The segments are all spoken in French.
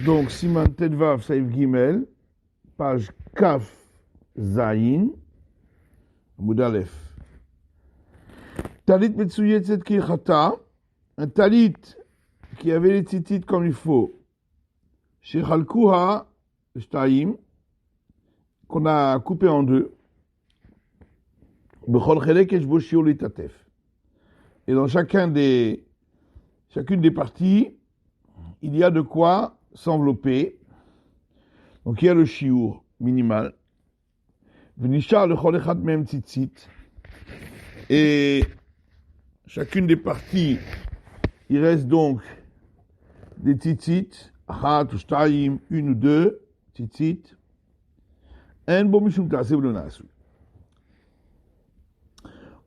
Donc, Siman Tedvav Saïf Gimel, page Kaf Zayin, Moudalef. Talit Metsuyet Zetki Khata, un talit qui avait les tzitzit comme il faut. Chez Khalkouha Shtaim, qu'on a coupé en deux. Bechol Chelek Eshbo Shiur Litatef. Et dans chacune des parties, il y a de quoi s'envelopper. Donc il y a le shiur minimal. V'nishar lechol echad mehem tzitzit. Et chacune des parties, il reste donc des tzitzit, achat ou shtaim, une ou deux tzitzit. En bo mishum ta'aseh v'lo na'asu.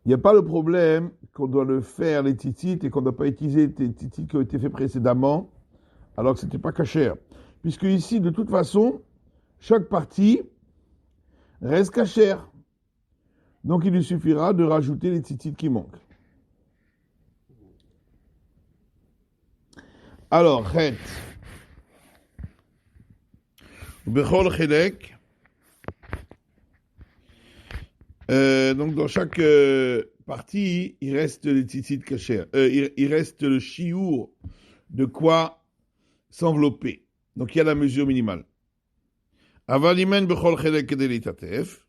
Il n'y a pas le problème qu'on doit le faire les tzitzit et qu'on ne doit pas utiliser les tzitzit qui ont été faits précédemment, alors que ce n'était pas kasher. Puisque ici, de toute façon, chaque partie reste kasher. Donc il lui suffira de rajouter les tzitzit qui manquent. Alors, chet. Bechol chelek. Donc dans chaque partie, il reste les tzitzit kasher. Il reste le shiur de quoi s'envelopper. Donc il y a la mesure minimale. Avalimen bechol chelek kedelitatef.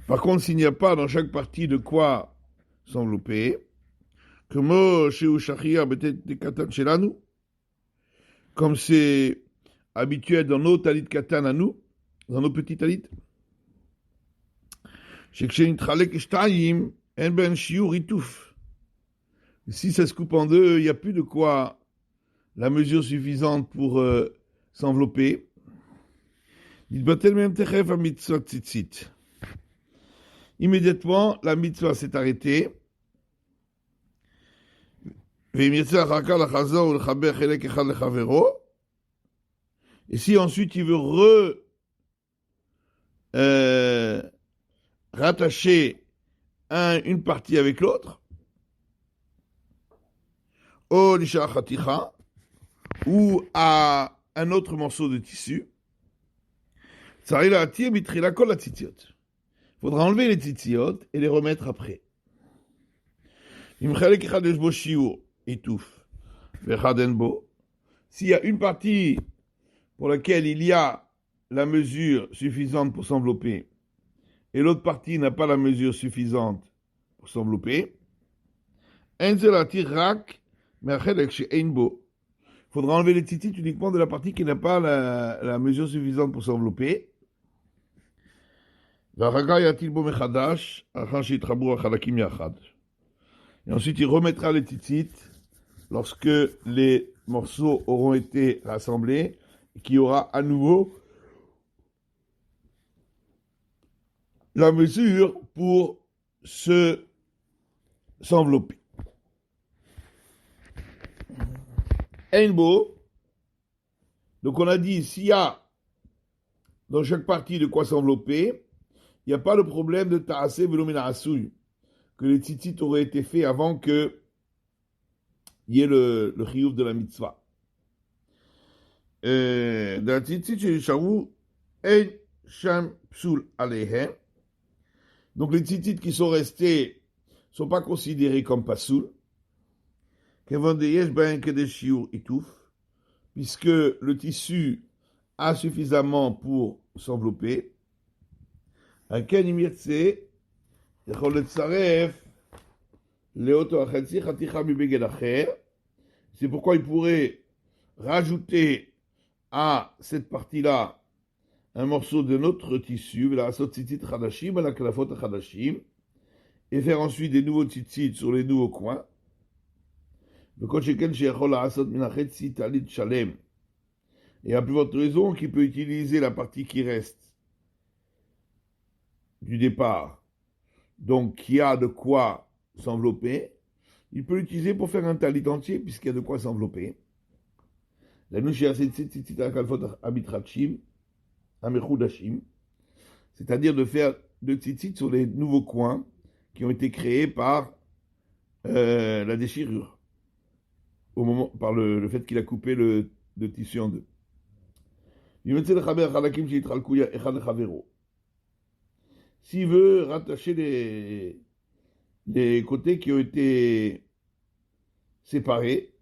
Par contre, s'il n'y a pas dans chaque partie de quoi s'envelopper, comme c'est habituel dans nos talit katan à nous, dans nos petits talit, si ça se coupe en deux, il n'y a plus de quoi la mesure suffisante pour s'envelopper. Immédiatement, la mitzvah s'est arrêtée. Et si ensuite il veut rattacher une partie avec l'autre, ou à un autre morceau de tissu, il faudra enlever les tzitziot et les remettre après. S'il y a une partie pour laquelle il y a la mesure suffisante pour s'envelopper et l'autre partie n'a pas la mesure suffisante pour s'envelopper, il faudra enlever les tzitzit uniquement de la partie qui n'a pas la mesure suffisante pour s'envelopper. Et ensuite, il remettra les tzitzit lorsque les morceaux auront été rassemblés et qu'il y aura à nouveau la mesure pour s'envelopper. Einbo, donc on a dit, s'il y a dans chaque partie de quoi s'envelopper, il n'y a pas le problème de ta'aseh v'lo na'asu, que les tzitzit auraient été faits avant que il y ait le chiyuv de la mitzvah. Dans la tzitzit chez Yeshavu, ein sham psul alehem. Donc les tzitzit qui sont restés ne sont pas considérés comme pasoul. Puisque le tissu a suffisamment pour s'envelopper. C'est pourquoi il pourrait rajouter à cette partie-là un morceau de notre tissu, et faire ensuite des nouveaux tzitzit sur les nouveaux coins. Et à plus forte raison qu'il peut utiliser la partie qui reste du départ, donc qui a de quoi s'envelopper, il peut l'utiliser pour faire un talit entier, puisqu'il y a de quoi s'envelopper. C'est-à-dire de faire de tzitzit sur les nouveaux coins qui ont été créés par la déchirure, par le fait qu'il a coupé le tissu en deux. S'il veut rattacher les côtés qui ont été séparés,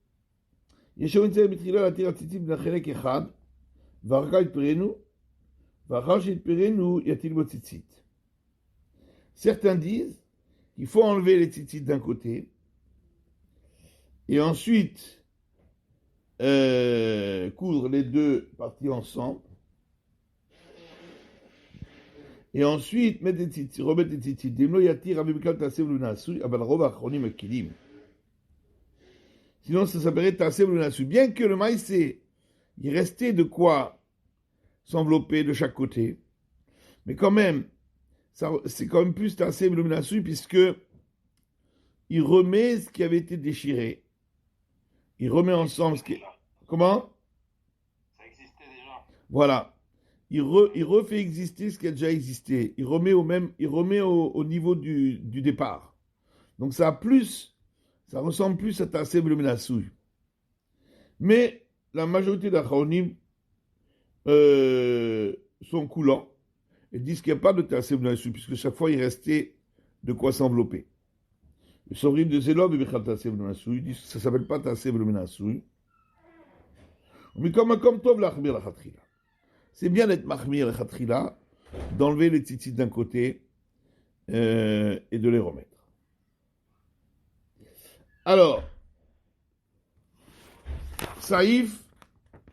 certains disent qu'il faut enlever les tzitzit d'un côté et ensuite coudre les deux parties ensemble et ensuite mettre les tzitzit, remettre les tzitzit. Sinon ça s'appellerait tassev l'unasu. Bien que le maïsé, il restait de quoi s'envelopper de chaque côté, mais quand même, c'est quand même plus tassev l'unasu puisque il remet ce qui avait été déchiré. Il remet ensemble ce qui est... Comment? Ça existait déjà. Voilà. Il refait exister ce qui a déjà existé. Il remet au niveau du départ. Donc ça ressemble plus à Tassev le Menasouy. Mais la majorité d'Acharonim sont coulants et disent qu'il n'y a pas de Tassev le Menasouy, puisque chaque fois il restait de quoi s'envelopper. Le Sovrim de Zélov et Bechal Tassev le Menasouy disent que ça ne s'appelle pas Tassev le Menasouy. Mais comme Tov l'Achmir la Khatrila. C'est bien d'être Mahmir la Khatrila, d'enlever les tzitzit d'un côté et de les remettre. Alors, Saïf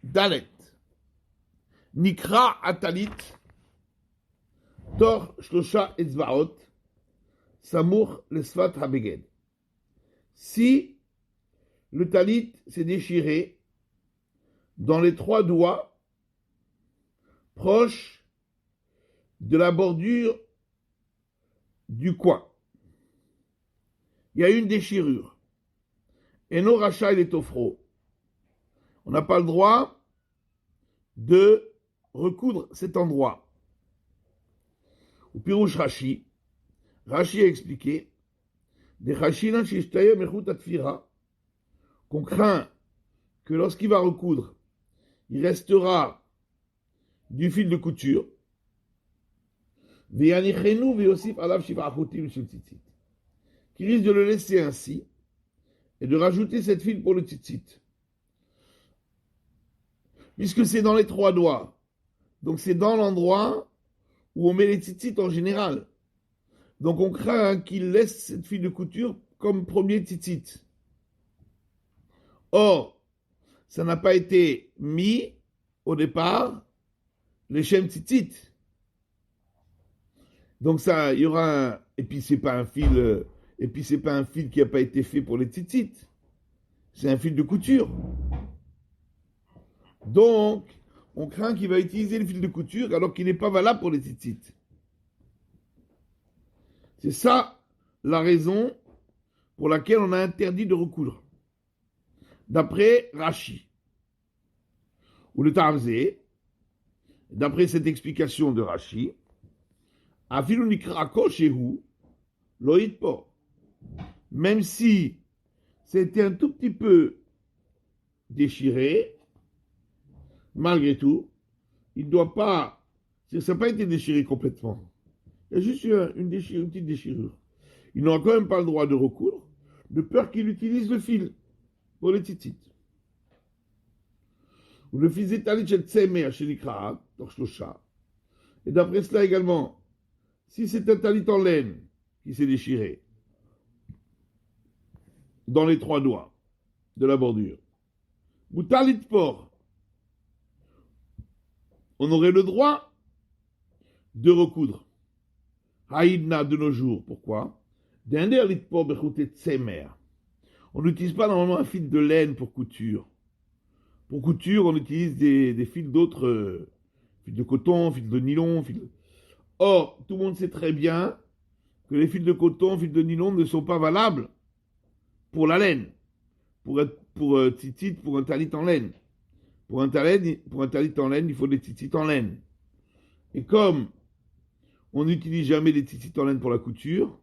Dalet, Nikra Atalit, Tor Shlosha Etzvaot, Samour Lesfat Habeged. Si le talit s'est déchiré dans les 3 doigts proches de la bordure du coin, il y a une déchirure. Et nos rachats et les tofro. On n'a pas le droit de recoudre cet endroit. Au Pirouche Rashi a expliqué qu'on craint que lorsqu'il va recoudre, il restera du fil de couture, qui risque de le laisser ainsi et de rajouter cette fil pour le tzitzit. Puisque c'est dans les 3 doigts, donc c'est dans l'endroit où on met les tzitzit en général. Donc on craint qu'il laisse cette fil de couture comme premier tzitzit. Or, ça n'a pas été mis au départ, les shem tzitzit. Donc ça, il y aura un... Et puis c'est pas un fil qui n'a pas été fait pour les tzitzit. C'est un fil de couture. Donc, on craint qu'il va utiliser le fil de couture alors qu'il n'est pas valable pour les tzitzit. C'est ça la raison pour laquelle on a interdit de recoudre. D'après Rashi. Ou le Tarzé, d'après cette explication de Rashi, même si c'était un tout petit peu déchiré, malgré tout, il ne doit pas, ça n'a pas été déchiré complètement. Il y a juste une petite déchirure. Il n'aura quand même pas le droit de recoudre, de peur qu'il utilise le fil pour les tzitzit. Ou le fils étalé chez Tsemer, chez l'Ikra, et d'après cela également, si c'est un talit en laine qui s'est déchiré dans les 3 doigts de la bordure, ou talit porc, on aurait le droit de recoudre. Haïdna de nos jours, pourquoi? On n'utilise pas normalement un fil de laine pour couture. Pour couture, on utilise des fils d'autres, fils de coton, fils de nylon, Or, tout le monde sait très bien que les fils de coton, fils de nylon ne sont pas valables pour la laine, pour tzitzit, pour un talit en laine. Pour un talit en laine, il faut des tzitzit en laine. Et comme on n'utilise jamais les tzitzit en laine pour la couture,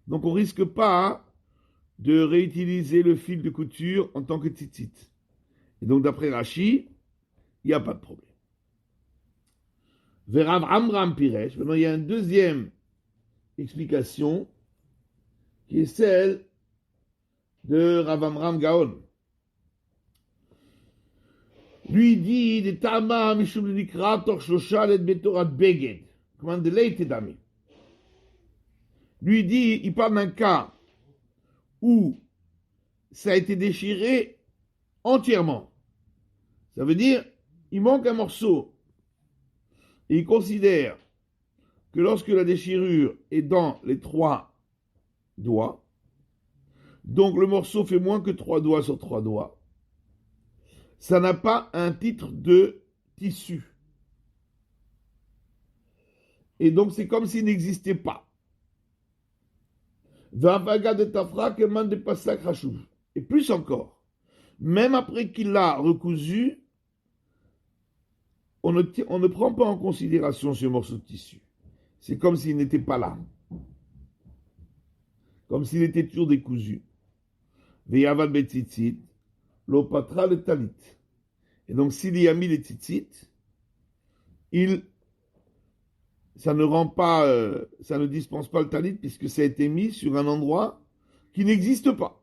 donc on risque pas de réutiliser le fil de couture en tant que tzitzit. Et donc d'après Rashi, il n'y a pas de problème. Verav Amram Piresh. Maintenant, il y a une deuxième explication qui est celle de Rav Amram Gaon. Lui dit de Tama Mishum Nikra Toch Shlosha Let Betorat Beged. Comment de l'ait dami. Lui dit, il parle d'un cas où ça a été déchiré entièrement. Ça veut dire, il manque un morceau. Et il considère que lorsque la déchirure est dans les 3 doigts, donc le morceau fait moins que 3 doigts sur 3 doigts, ça n'a pas un titre de tissu. Et donc c'est comme s'il n'existait pas. Et plus encore, même après qu'il l'a recousu, on ne prend pas en considération ce morceau de tissu. C'est comme s'il n'était pas là. Comme s'il était toujours décousu. Veyavad betzitzit, l'opatra le talit. Et donc s'il y a mis les tzitzit, ça ne dispense pas le talit puisque ça a été mis sur un endroit qui n'existe pas.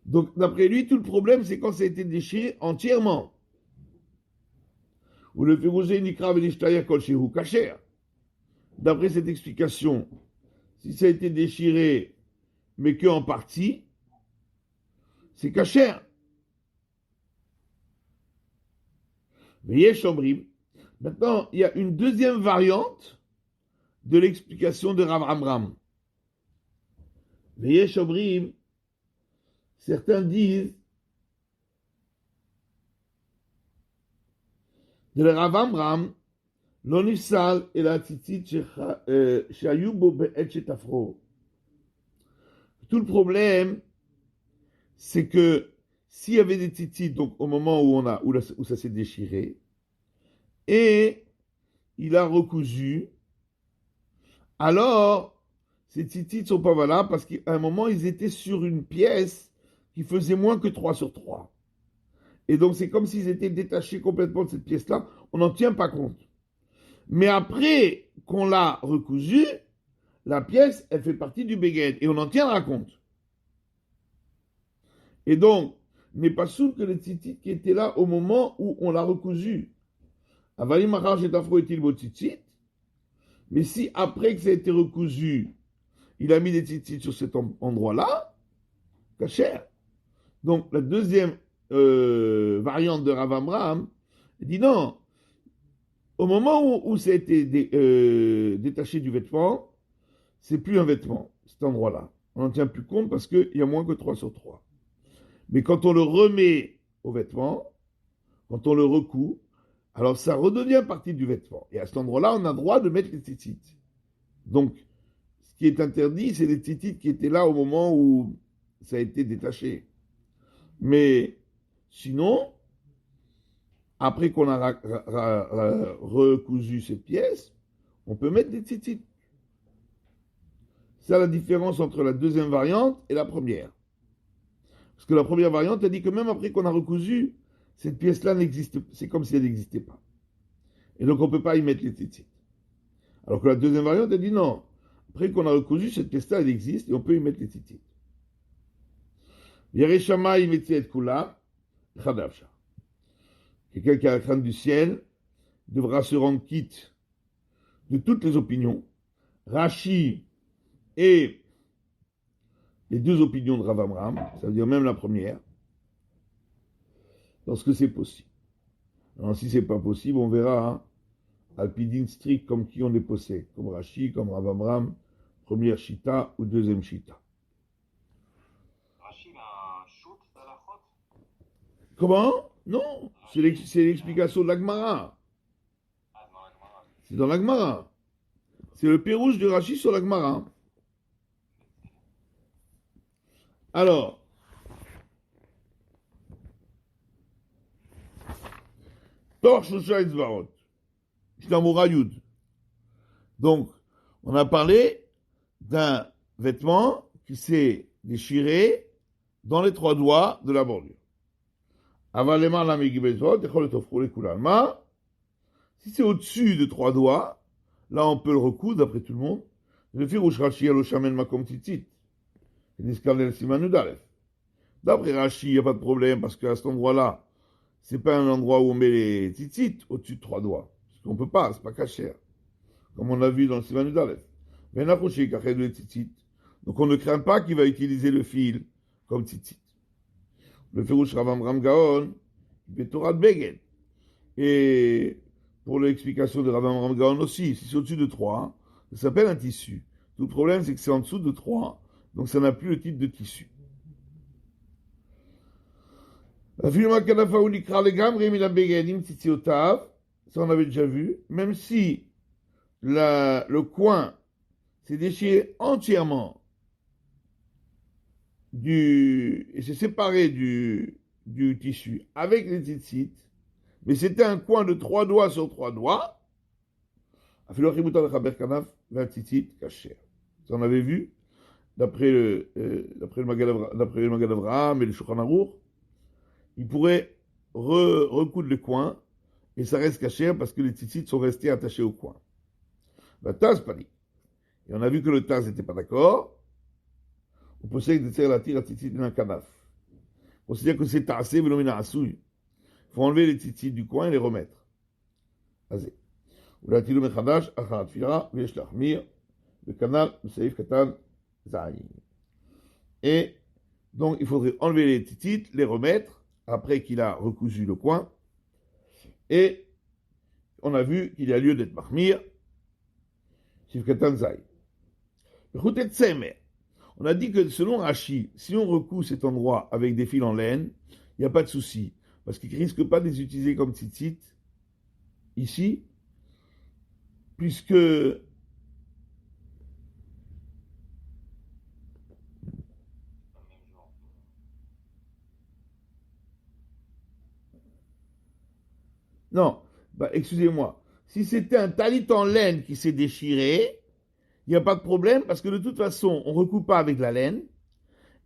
Donc, d'après lui, tout le problème, c'est quand ça a été déchiré entièrement. Ou le Férouzé Nikra Venishtaya Kol Shehu Kacher. D'après cette explication, si ça a été déchiré, mais qu'en partie, c'est Kacher. Veyesh Omrim. Maintenant, il y a une deuxième variante de l'explication de Rav Amram. Veyesh Omrim. Certains disent de la Rav Amram, l'onifsal et la tzitzit shayubo be'et shetafro. Tout le problème, c'est que s'il y avait des tzitzit, donc au moment où ça s'est déchiré, et il a recousu, alors ces tzitzit ne sont pas valables parce qu'à un moment, ils étaient sur une pièce qui faisait moins que 3 sur 3. Et donc, c'est comme s'ils étaient détachés complètement de cette pièce-là. On n'en tient pas compte. Mais après qu'on l'a recousu, la pièce, elle fait partie du beged. Et on en tiendra compte. Et donc, n'est pas sûr que les tzitzit qui étaient là au moment où on l'a recousu. Avalim achar shetafro etil bo tzitzit. Mais si après que ça a été recousu, il a mis des tzitzit sur cet endroit-là, kasher. Donc, la deuxième variante de Rav Amram dit non, au moment où ça a été détaché du vêtement, c'est plus un vêtement, cet endroit-là. On n'en tient plus compte parce qu'il y a moins que 3 sur 3. Mais quand on le remet au vêtement, quand on le recoud, alors ça redevient partie du vêtement. Et à cet endroit-là, on a le droit de mettre les tzitzit. Donc, ce qui est interdit, c'est les tzitzit qui étaient là au moment où ça a été détaché. Mais sinon, après qu'on a recousu cette pièce, on peut mettre des tzitzit. C'est la différence entre la deuxième variante et la première. Parce que la première variante, elle dit que même après qu'on a recousu, cette pièce-là n'existe pas. C'est comme si elle n'existait pas. Et donc on ne peut pas y mettre les tzitzit. Alors que la deuxième variante, elle dit non. Après qu'on a recousu, cette pièce-là, elle existe et on peut y mettre les tzitzit. Yereshama Metziet Kula, Chadavcha. Quelqu'un qui a la crainte du ciel devra se rendre quitte de toutes les opinions. Rashi et les 2 opinions de Rav Amram, ça veut dire même la première, lorsque c'est possible. Alors si c'est pas possible, on verra, hein, Alpidin strict comme qui on est possède, comme Rashi, comme Rav Amram, première Shita ou deuxième Shita. Rachid a un shoot d'Alachot. Comment? Non, c'est l'explication de l'Agmara. Ah, dans la Gemara. C'est dans l'Agmara. C'est le pérouge de Rashi sur l'Agmara. Alors, Tor Shosha Etzvarot. Shtamura Yud. Donc, on a parlé d'un vêtement qui s'est déchiré dans les 3 doigts de la bordure. Si c'est au-dessus de 3 doigts, là on peut le recoudre d'après tout le monde. Le fil rouge Rashi lo shamen makom tzitzit. D'après Rashi, il n'y a pas de problème parce qu'à cet endroit-là, c'est pas un endroit où on met les tzitzit au-dessus de 3 doigts. Parce qu'on peut pas, c'est pas caché. Comme on a vu dans le Siman Udalef. Donc on ne craint pas qu'il va utiliser le fil comme tzitzit. Le Férouche Ravam Ram Gaon, Torah de Beged. Et pour l'explication de Ravam Ram Gaon aussi, si c'est au-dessus de 3, ça s'appelle un tissu. Tout le problème, c'est que c'est en dessous de 3, donc ça n'a plus le titre de tissu. Ça on avait déjà vu, même si le coin s'est déchiré entièrement et s'est séparé du tissu avec les tzitzit, mais c'était un coin de 3 doigts sur 3 doigts, ça on avait vu, d'après le Magen Avraham et le Shulchan Aruch, il pourrait recoudre le coin et ça reste caché parce que les tzitzit sont restés attachés au coin. La Taz pas dit. Et on a vu que le Taz n'était pas d'accord. On possède de tirer la tire à tzitzit dans un canaf. On considère que c'est tassé, mais il faut enlever les tzitzit du coin et les remettre. Azé. Ou la tire mechadash, achat fira, v'yesh l'achmir, le canal, le seif katan, zayin. Et donc il faudrait enlever les tzitzit, les remettre, après qu'il a recousu le coin. Et on a vu qu'il y a lieu d'être mahmir, seif katan, zayin. Routet tsemer. On a dit que selon Rashi, si on recoue cet endroit avec des fils en laine, il n'y a pas de souci. Parce qu'il ne risque pas de les utiliser comme tzitzit ici, puisque non, excusez-moi. Si c'était un talit en laine qui s'est déchiré, il n'y a pas de problème parce que de toute façon, on ne recoupe pas avec la laine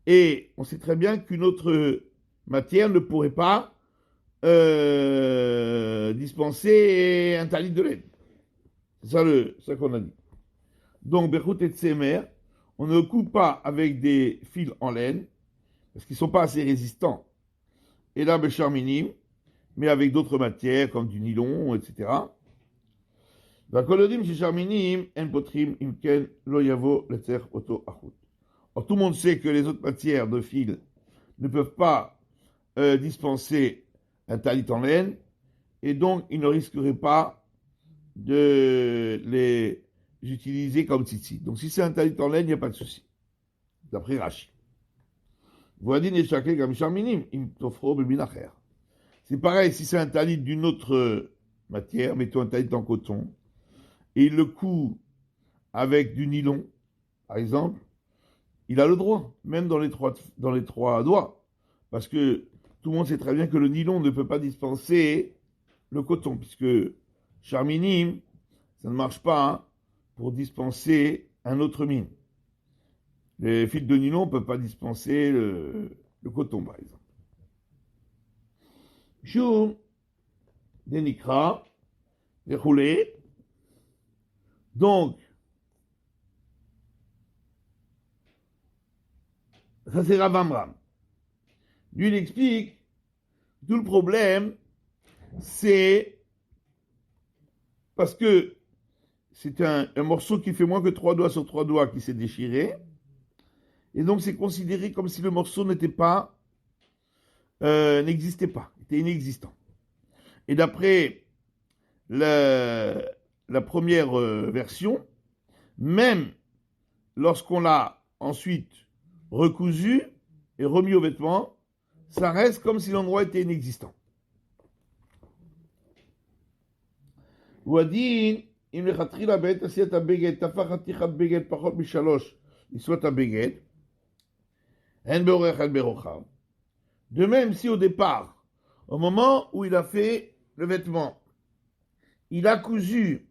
et on sait très bien qu'une autre matière ne pourrait pas dispenser un talit de laine. C'est ça qu'on a dit. Donc, Berhout et Tsemer, on ne coupe pas avec des fils en laine parce qu'ils ne sont pas assez résistants. Et là, Béchar Minim, mais avec d'autres matières comme du nylon, etc. Or, tout le monde sait que les autres matières de fil ne peuvent pas dispenser un talit en laine, et donc ils ne risqueraient pas de les utiliser comme tzitzit. Donc si c'est un talit en laine, il n'y a pas de souci. D'après Rashi. C'est pareil, si c'est un talit d'une autre matière, mettons un talit en coton, et il le coud avec du nylon, par exemple, il a le droit, même dans les trois doigts, parce que tout le monde sait très bien que le nylon ne peut pas dispenser le coton, puisque charminim, ça ne marche pas pour dispenser un autre mine. Les fils de nylon ne peuvent pas dispenser le coton, par exemple. Shum, Denikra, Verroulé. Donc, ça c'est Rav Amram. Lui, il explique, tout le problème, c'est parce que c'est un morceau qui fait moins que 3 doigts sur 3 doigts qui s'est déchiré, et donc c'est considéré comme si le morceau n'existait pas, était inexistant. Et d'après la première version, même lorsqu'on l'a ensuite recousu et remis au vêtement, ça reste comme si l'endroit était inexistant. Ouadin, אם לכתחילה בעת עשיית הבגד תפח חתיכת בגד פחות מ3 לשפת הבגד, הן באורך הן ברוחב. De même si au départ, au moment où il a fait le vêtement, il a cousu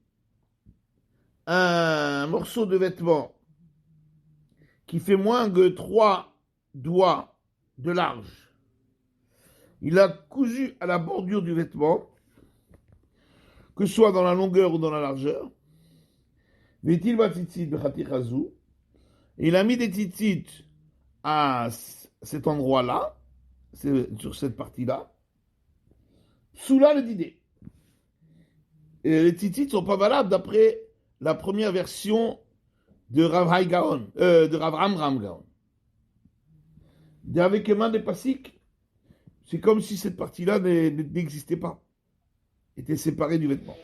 un morceau de vêtement qui fait moins que 3 doigts de large Il a cousu à la bordure du vêtement, que ce soit dans la longueur ou dans la largeur. Vetil batzitzit bechatichazu. Et il a mis des tzitzit à cet endroit-là, sur cette partie-là. Soula le didé. Et les tzitzit ne sont pas valables d'après la première version de Rav Hai Gaon, de Rav Amram Gaon. Avec les mains des Pasik, c'est comme si cette partie-là n'existait pas, était séparée du vêtement.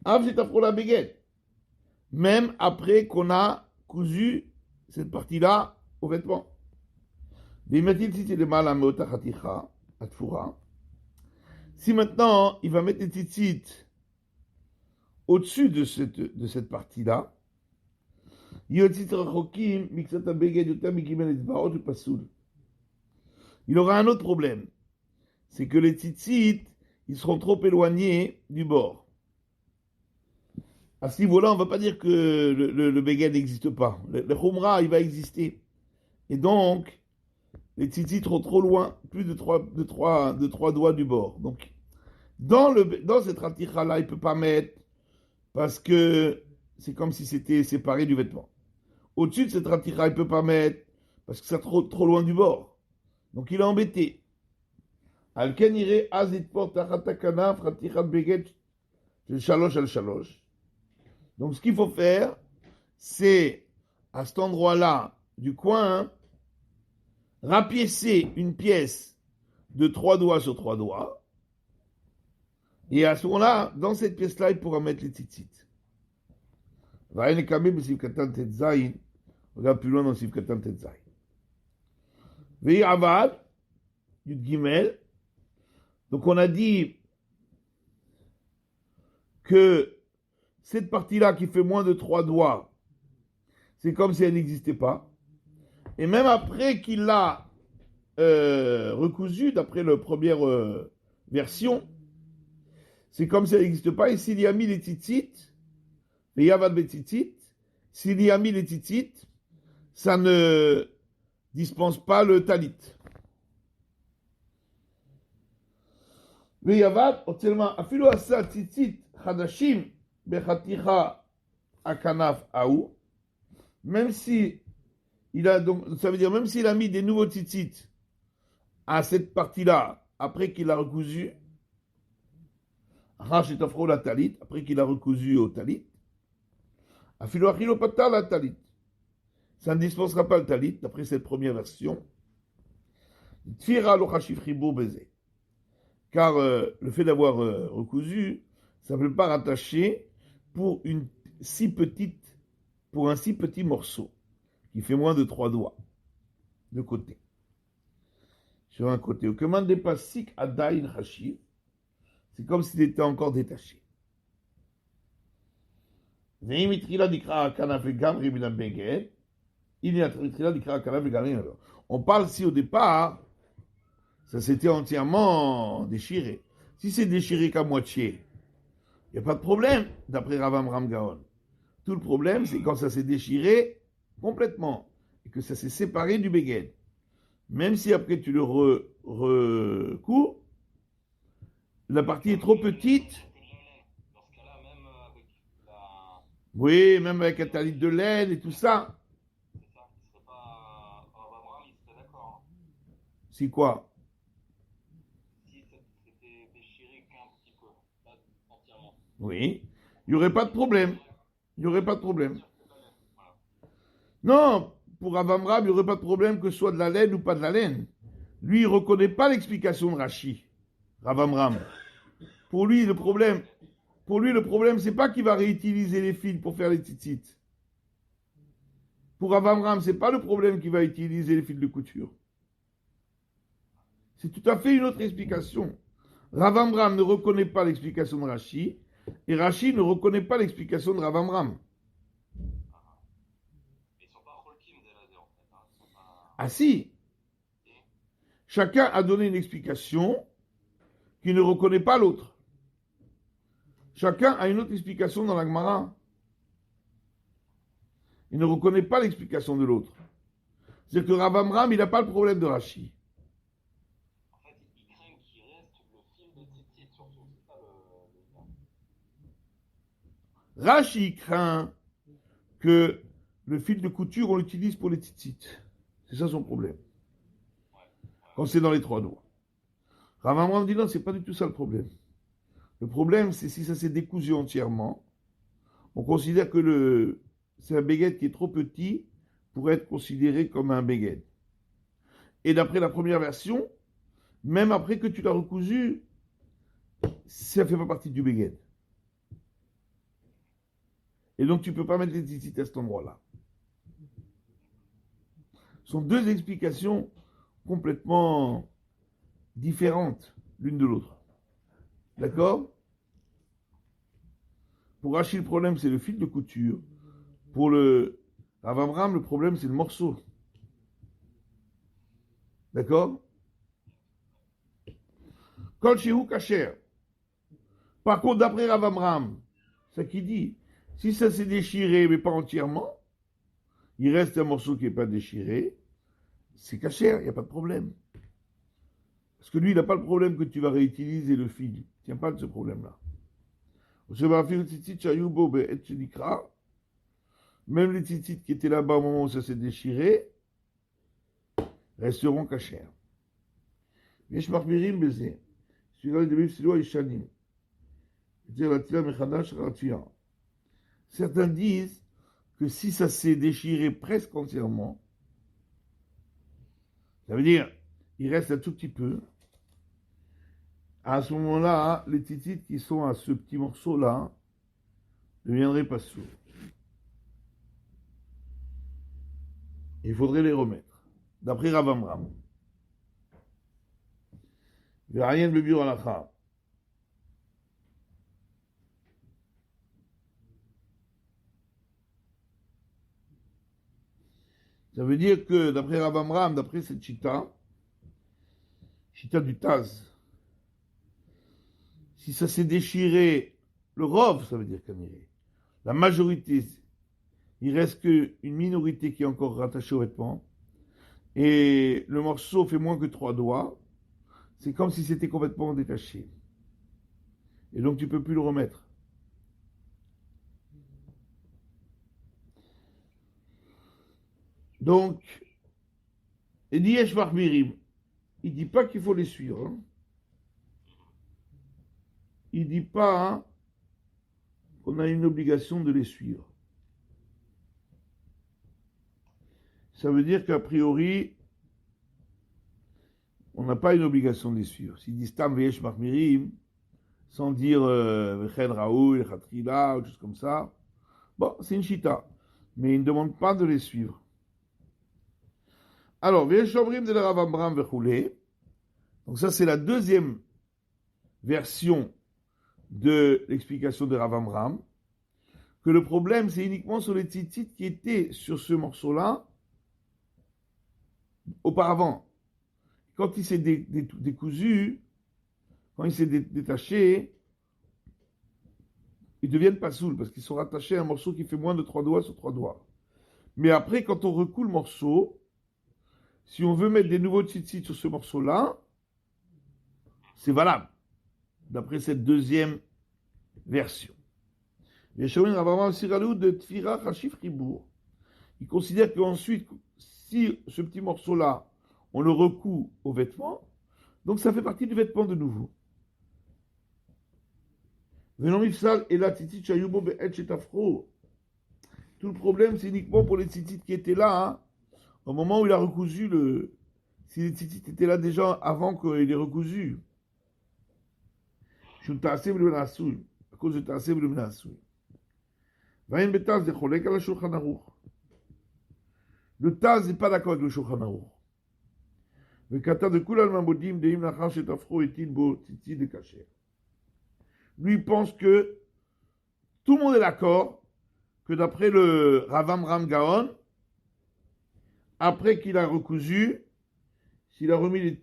Av c'est afrola beged. Même après qu'on a cousu cette partie-là au vêtement. Si maintenant il va mettre les tzitzit au-dessus de cette partie-là, il aura un autre problème. C'est que les tzitzit, ils seront trop éloignés du bord. À ce niveau-là, on ne va pas dire que le beged n'existe pas. Le khumra, il va exister. Et donc, les tzitzit seront trop loin, plus de trois doigts du bord. Donc, dans cette raticha-là, il ne peut pas mettre, parce que c'est comme si c'était séparé du vêtement. Au-dessus de cette raticha, il ne peut pas mettre, parce que c'est trop loin du bord. Donc, il est embêté. Alken ire azit port tachatakana fratichat beged shalosh al shalosh. Donc, ce qu'il faut faire, c'est, à cet endroit-là du coin, rapiécer une pièce de 3 doigts sur 3 doigts. Et à ce moment-là, dans cette pièce-là, il pourra mettre les tzitzit. Regarde plus loin dans Sivkatan Tetzaïn. Vei avad, Yud Gimel. Donc, on a dit que cette partie-là qui fait moins de 3 doigts, c'est comme si elle n'existait pas. Et même après qu'il l'a recousu, d'après la première version, c'est comme si elle n'existe pas. Et s'il y a mis les tzitzit, les yavad betzitzit, s'il y a mis les tzitzit, ça ne dispense pas le talit. Les yavad, seulement, afilo asa tzitzit chadashim, bechaticha akanaf aou, même si il a donc, ça veut dire même s'il a mis des nouveaux tzitzit à cette partie-là, après qu'il a recousu, après qu'il a recousu au talit, afilo achilo patar la talit, ça ne dispensera pas le talit, d'après cette première version. Tfira lo chashiv chibur beze. Car le fait d'avoir recousu, ça ne peut pas rattacher pour un si petit morceau, qui fait moins de 3 doigts, de côté. Sur un côté. Au commande des pasik adain hashiv, c'est comme s'il était encore détaché. On parle si au départ, ça s'était entièrement déchiré. Si c'est déchiré qu'à moitié, il n'y a pas de problème, d'après Rav Amram Gaon. Tout le problème, c'est quand ça s'est déchiré complètement et que ça s'est séparé du beged. Même si après tu le recours, la partie est trop petite. Dans ce cas-là, même avec la. Oui, même avec un talit de laine et tout ça. C'est ça, il serait pas. Rav Amram, il serait d'accord. C'est quoi? Si c'était déchiré qu'un petit peu, pas entièrement. Oui, il n'y aurait pas de problème. Il n'y aurait pas de problème. Voilà. Non, pour Rav Amram, il n'y aurait pas de problème que ce soit de la laine ou pas de la laine. Lui, il ne reconnaît pas l'explication de Rashi, Rav Amram. Pour lui, le problème, c'est pas qu'il va réutiliser les fils pour faire les tzitzit. Pour Rav Amram, c'est pas le problème qu'il va utiliser les fils de couture. C'est tout à fait une autre explication. Rav Amram ne reconnaît pas l'explication de Rashi, et Rashi ne reconnaît pas l'explication de Rav Amram. Ils sont pas Holkim des lasers en fait. Hein. Ils sont pas. Ah si, chacun a donné une explication qui ne reconnaît pas l'autre. Chacun a une autre explication dans la Gemara. Il ne reconnaît pas l'explication de l'autre. C'est-à-dire que Rav Amram, il n'a pas le problème de Rashi. En fil de tzitzit surtout, c'est ça le lien. Rashi craint que le fil de couture, on l'utilise pour les tzitzit. C'est ça son problème. Quand c'est dans les 3 doigts. Rav Amram dit non, c'est pas du tout ça le problème. Le problème, c'est si ça s'est décousu entièrement, on considère que c'est un béguet qui est trop petit pour être considéré comme un béguet. Et d'après la première version, même après que tu l'as recousu, ça ne fait pas partie du béguet. Et donc tu ne peux pas mettre les tzitzit à cet endroit-là. Ce sont deux explications complètement différentes l'une de l'autre. D'accord? Pour Rashi, le problème, c'est le fil de couture. Pour le Rav Amram, le problème, c'est le morceau. D'accord? Kol shehu kasher. Par contre, d'après Rav Amram, c'est qui dit, si ça s'est déchiré, mais pas entièrement, il reste un morceau qui n'est pas déchiré, c'est kasher, il n'y a pas de problème. Parce que lui, il n'a pas le problème que tu vas réutiliser le fil. Il ne tient pas de ce problème-là. Même les tzitzit qui étaient là-bas au moment où ça s'est déchiré, resteront cachers. Certains disent que si ça s'est déchiré presque entièrement, ça veut dire il reste un tout petit peu. À ce moment-là, les tzitzit qui sont à ce petit morceau-là ne viendraient pas sourds. Il faudrait les remettre, d'après Rav Amram. Rien de biur halacha. Ça veut dire que d'après Rav Amram, d'après cette chita du Taz, si ça s'est déchiré, le rov, ça veut dire qu'annulé. La majorité, il reste qu'une minorité qui est encore rattachée au vêtement, et le morceau fait moins que 3 doigts, c'est comme si c'était complètement détaché. Et donc tu ne peux plus le remettre. Donc, il dit Yesh Marmirim. Il ne dit pas qu'il faut les suivre. Hein. Il ne dit pas qu'on a une obligation de les suivre. Ça veut dire qu'a priori, on n'a pas une obligation de les suivre. S'il dit Stam Veyesh Marmirim, sans dire Veched Raoul, Chatrila, ou choses comme ça, bon, c'est une chita. Mais il ne demande pas de les suivre. Alors, Veyesh Omrim de la Rav Amram Vechoulé. Donc ça, c'est la deuxième version de l'explication de Rav Amram, que le problème, c'est uniquement sur les tzitzit qui étaient sur ce morceau-là auparavant. Quand il s'est décousu, quand il s'est détaché, ils deviennent pas saouls parce qu'ils sont rattachés à un morceau qui fait moins de 3 doigts sur 3 doigts. Mais après, quand on recoule le morceau, si on veut mettre des nouveaux tzitzit sur ce morceau-là, c'est valable, d'après cette deuxième version. Il considère qu'ensuite, si ce petit morceau-là, on le recoue au vêtement, donc ça fait partie du vêtement de nouveau. Tout le problème, c'est uniquement pour les tzitzit qui étaient là, au moment où il a recousu si les tzitzit étaient là déjà avant qu'il ait recousu. À cause de Taaseh v'le Menasouy. Le Taz n'est pas d'accord avec le Shulchan Aruch. Le kata de Kulal Mamodim de Im Nachar Shetafro et Bo Titi de Kacher. Lui pense que tout le monde est d'accord que d'après le Rav Amram Gaon, après qu'il a recousu, s'il a mis les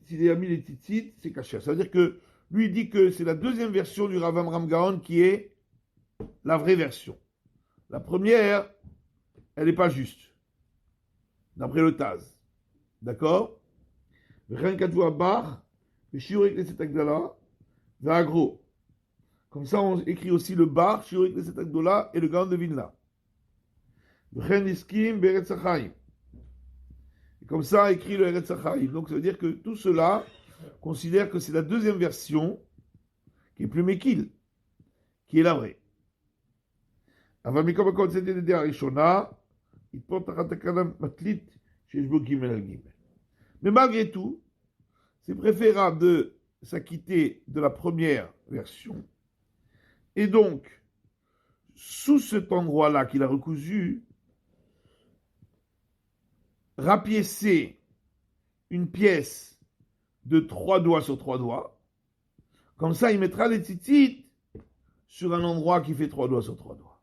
tzitzit, c'est Kacher. Ça veut dire que lui dit que c'est la deuxième version du Rav Amram Gaon qui est la vraie version. La première, elle n'est pas juste, d'après le Taz. D'accord? Rien qu'à toi, Bar, le Shiurik Neset Agdala, Vagro. Comme ça, on écrit aussi le bar, Shiurik Knesset Agdola et le Gaon de Vilna. V'chen Iskim Beretz HaChaim. Et comme ça, écrit le Eretz HaChaim. Donc, ça veut dire que tout cela considère que c'est la deuxième version qui est plus Mekil, qui est la vraie. אבל מכל מקום צאתי לידי הראשונה, יתפור תחת תקנה מתלית שיש בו ג' על ג'. Mais malgré tout, c'est préférable de s'acquitter de la première version. Et donc, sous cet endroit-là qu'il a recousu, rapiécer une pièce de 3 doigts sur 3 doigts. Comme ça, il mettra les tzitzit sur un endroit qui fait 3 doigts sur 3 doigts.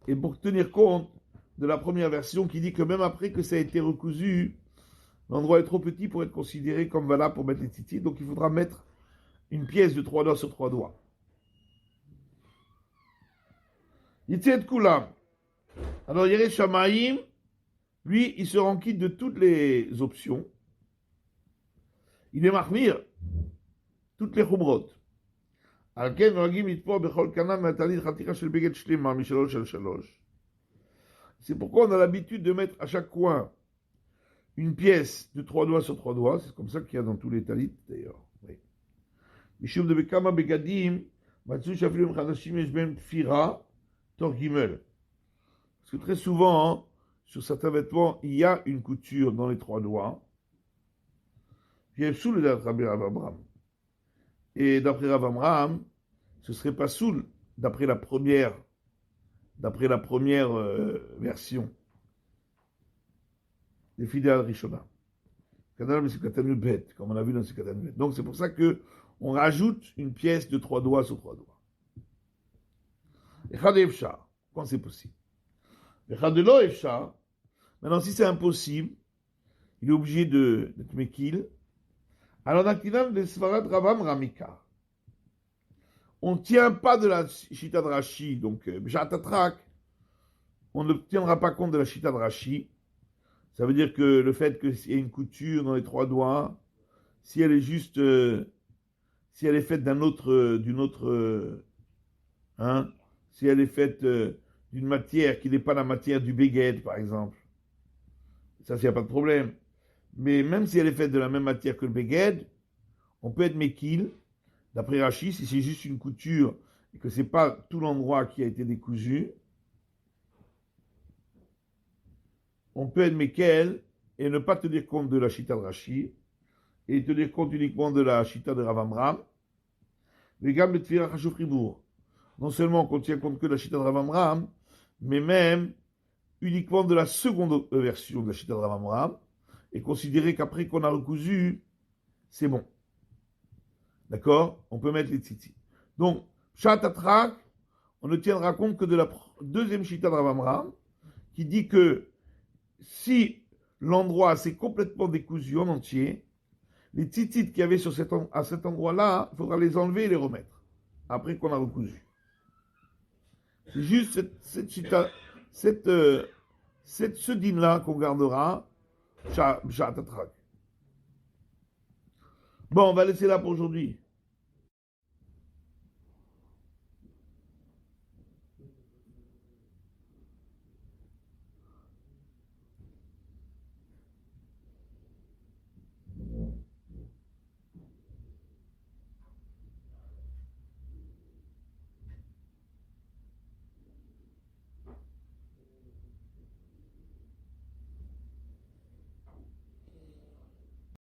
Et pour tenir compte de la première version qui dit que même après que ça a été recousu, l'endroit est trop petit pour être considéré comme valable pour mettre les tzitzit, donc il faudra mettre une pièce de 3 doigts sur 3 doigts. Yitzet Kulam. Alors Yerei Shamayim, lui, il se rend quitte de toutes les options. Il est mahmir, toutes les chumrot. על כן נוהגים לתפור בכל קנה מהתלית חתיכה של בגד שלמה משלוש על שלוש. C'est pourquoi on a l'habitude de mettre à chaque coin une pièce de 3 doigts sur 3 doigts. C'est comme ça qu'il y a dans tous les talits d'ailleurs. משום דבכמה בגדים מצאו שאפילו עם חדשים יש בהם תפירה תוך ג'. Parce que très souvent, sur certains vêtements, il y a une couture dans les 3 doigts. Puis sous le Rabbi Rav Amram. Et d'après Rav Amram, ce serait pas soul d'après la première version des fidèles Rishona. Comme on a vu dans Sikatan Bet. Donc c'est pour ça que on rajoute une pièce de 3 doigts sur 3 doigts. Echad Efshar, quand c'est possible. Echad de lo Efshar, maintenant si c'est impossible, il est obligé d'être Mekil. Alors, Naktinan de Svarat Ravam Ramika. On ne tient pas de la Shita de Rashi, donc, B'Shatatrak, on ne tiendra pas compte de la Shita de Rashi. Ça veut dire que le fait qu'il y ait une couture dans les 3 doigts, si elle est juste, si elle est faite d'une autre, si elle est faite d'une matière qui n'est pas la matière du Beged, par exemple, ça, il n'y a pas de problème. Mais même si elle est faite de la même matière que le Beged, on peut être Mekil, d'après Rashi, si c'est juste une couture et que ce n'est pas tout l'endroit qui a été décousu, on peut être Mekel et ne pas tenir compte de la Shita de Rashi et tenir compte uniquement de la Shita de Rav Amram. Les gammes de Tfira Chashuf Ribour. Non seulement on ne tient compte que de la Shita de Rav Amram, mais même uniquement de la seconde version de la Shita de Rav Amram, et considérer qu'après qu'on a recousu, c'est bon. D'accord? On peut mettre les tzitzit. Donc, Shatatrak, on ne tiendra compte que de la deuxième Shita de Rav Amram, qui dit que si l'endroit s'est complètement décousu en entier, les tzitzit qu'il y avait à cet endroit-là, il faudra les enlever et les remettre, après qu'on a recousu. C'est juste ce din-là qu'on gardera, Shatatrak. Bon, on va laisser là pour aujourd'hui.